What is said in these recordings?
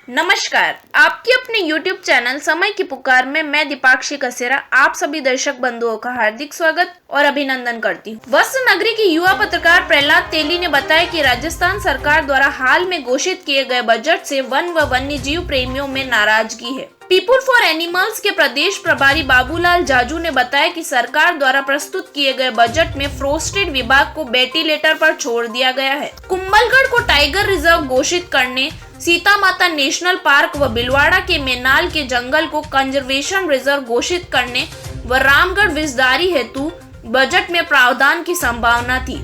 नमस्कार, आपके अपने YouTube चैनल समय की पुकार में मैं दीपाक्षी कसेरा आप सभी दर्शक बंधुओं का हार्दिक स्वागत और अभिनंदन करती हूँ। वत्स नगरी के युवा पत्रकार प्रहलाद तेली ने बताया कि राजस्थान सरकार द्वारा हाल में घोषित किए गए बजट से वन व वन्य जीव प्रेमियों में नाराजगी है। पीपुल फॉर एनिमल्स के प्रदेश प्रभारी बाबूलाल जाजू ने बताया कि सरकार द्वारा प्रस्तुत किए गए बजट में फॉरेस्ट्री विभाग को वेंटिलेटर पर छोड़ दिया गया है। कुंभलगढ़ को टाइगर रिजर्व घोषित करने, सीता माता नेशनल पार्क व भीलवाड़ा के मेनाल के जंगल को कंजर्वेशन रिजर्व घोषित करने व रामगढ़ विस्तारी हेतु बजट में प्रावधान की संभावना थी,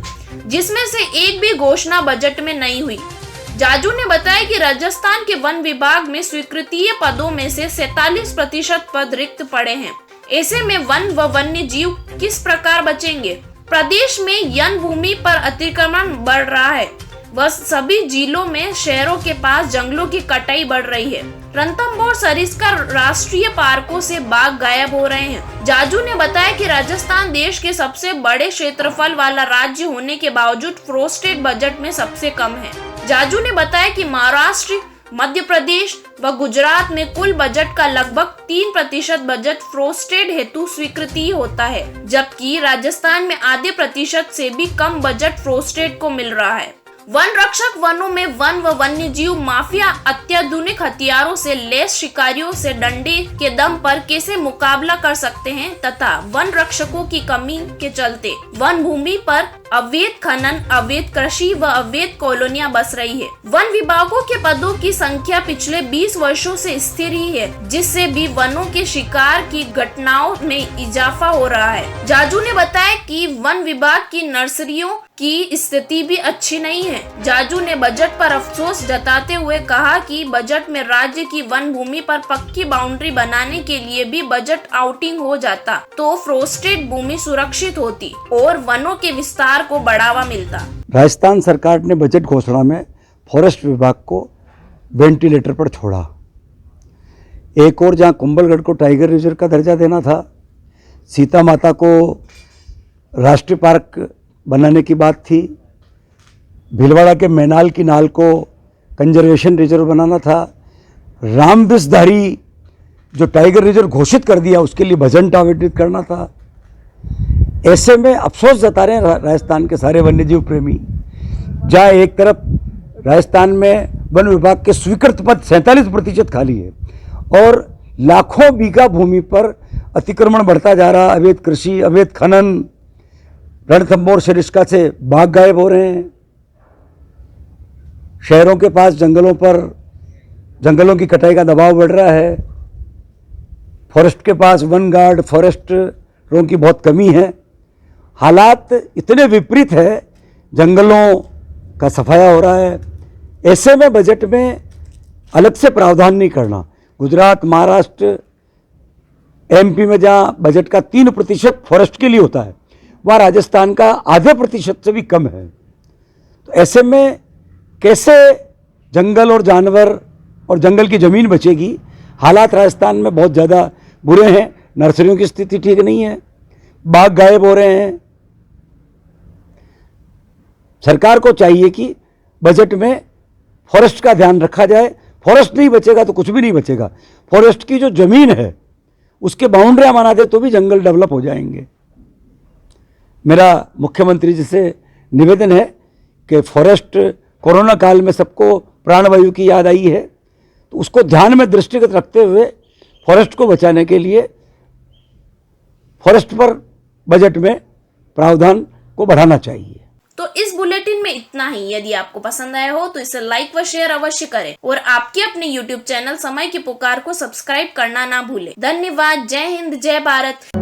जिसमें से एक भी घोषणा बजट में नहीं हुई। जाजू ने बताया कि राजस्थान के वन विभाग में स्वीकृतीय पदों में से 47% पद रिक्त पड़े हैं। ऐसे में वन व वन्य जीव किस प्रकार बचेंगे? प्रदेश में वन भूमि पर अतिक्रमण बढ़ रहा है व सभी जिलों में शहरों के पास जंगलों की कटाई बढ़ रही है। रणथंभौर सरिस्का राष्ट्रीय पार्कों से बाघ गायब हो रहे हैं। जाजू ने बताया कि राजस्थान देश के सबसे बड़े क्षेत्रफल वाला राज्य होने के बावजूद फॉरेस्ट्री बजट में सबसे कम है। जाजू ने बताया कि महाराष्ट्र, मध्य प्रदेश व गुजरात में कुल बजट का लगभग 3% बजट फॉरेस्ट्री हेतु स्वीकृति होता है, जबकि राजस्थान में आधे प्रतिशत से भी कम बजट फॉरेस्ट्री को मिल रहा है। वन रक्षक वनों में वन व वन्य जीव माफिया अत्याधुनिक हथियारों से लैस शिकारियों से डंडे के दम पर कैसे मुकाबला कर सकते हैं तथा वन रक्षकों की कमी के चलते वन भूमि पर अवैध खनन, अवैध कृषि व अवैध कॉलोनियां बस रही है। वन विभागों के पदों की संख्या पिछले 20 वर्षों से स्थिर ही है, जिससे भी वनों के शिकार की घटनाओं में इजाफा हो रहा है। जाजू ने बताया कि वन विभाग की नर्सरियों की स्थिति भी अच्छी नहीं है। जाजू ने बजट पर अफसोस जताते हुए कहा कि बजट में राज्य की वन भूमि पर पक्की बाउंड्री बनाने के लिए भी बजट आउटिंग हो जाता तो फॉरेस्ट्री भूमि सुरक्षित होती और वनों के विस्तार को बढ़ावा मिलता। राजस्थान सरकार ने बजट घोषणा में फॉरेस्ट विभाग को वेंटिलेटर पर छोड़ा। एक और जहां कुंभलगढ़ को टाइगर रिजर्व का दर्जा देना था, सीता माता को राष्ट्रीय पार्क बनाने की बात थी, भीलवाड़ा के मेनाल की नाल को कंजर्वेशन रिजर्व बनाना था, राम विस्तारी जो टाइगर रिजर्व घोषित कर दिया उसके लिए बजट आवंटित करना था। ऐसे में अफसोस जता रहे हैं राजस्थान के सारे वन्यजीव प्रेमी, जहाँ एक तरफ राजस्थान में वन विभाग के स्वीकृत पद 47% खाली है और लाखों बीघा भूमि पर अतिक्रमण बढ़ता जा रहा, अवैध कृषि, अवैध खनन, रणथंभौर सरिस्का से बाघ गायब हो रहे हैं, शहरों के पास जंगलों पर जंगलों की कटाई का दबाव बढ़ रहा है, फॉरेस्ट के पास वन गार्ड, फॉरेस्टरों की बहुत कमी है। हालात इतने विपरीत है, जंगलों का सफाया हो रहा है। ऐसे में बजट में अलग से प्रावधान नहीं करना। गुजरात, महाराष्ट्र, एमपी में जहाँ बजट का 3% फॉरेस्ट के लिए होता है, वहाँ राजस्थान का आधे प्रतिशत से भी कम है। तो ऐसे में कैसे जंगल और जानवर और जंगल की ज़मीन बचेगी? हालात राजस्थान में बहुत ज़्यादा बुरे हैं। नर्सरियों की स्थिति ठीक नहीं है, बाघ गायब हो रहे हैं। सरकार को चाहिए कि बजट में फॉरेस्ट का ध्यान रखा जाए। फॉरेस्ट नहीं बचेगा तो कुछ भी नहीं बचेगा। फॉरेस्ट की जो ज़मीन है उसके बाउंड्रियां बना दे तो भी जंगल डेवलप हो जाएंगे। मेरा मुख्यमंत्री जी से निवेदन है कि फॉरेस्ट, कोरोना काल में सबको प्राणवायु की याद आई है, तो उसको ध्यान में दृष्टिगत रखते हुए फॉरेस्ट को बचाने के लिए फॉरेस्ट पर बजट में प्रावधान को बढ़ाना चाहिए। तो इस बुलेटिन में इतना ही। यदि आपको पसंद आया हो तो इसे लाइक व शेयर अवश्य करें और आपके अपने YouTube चैनल समय की पुकार को सब्सक्राइब करना ना भूलें। धन्यवाद। जय हिंद, जय भारत।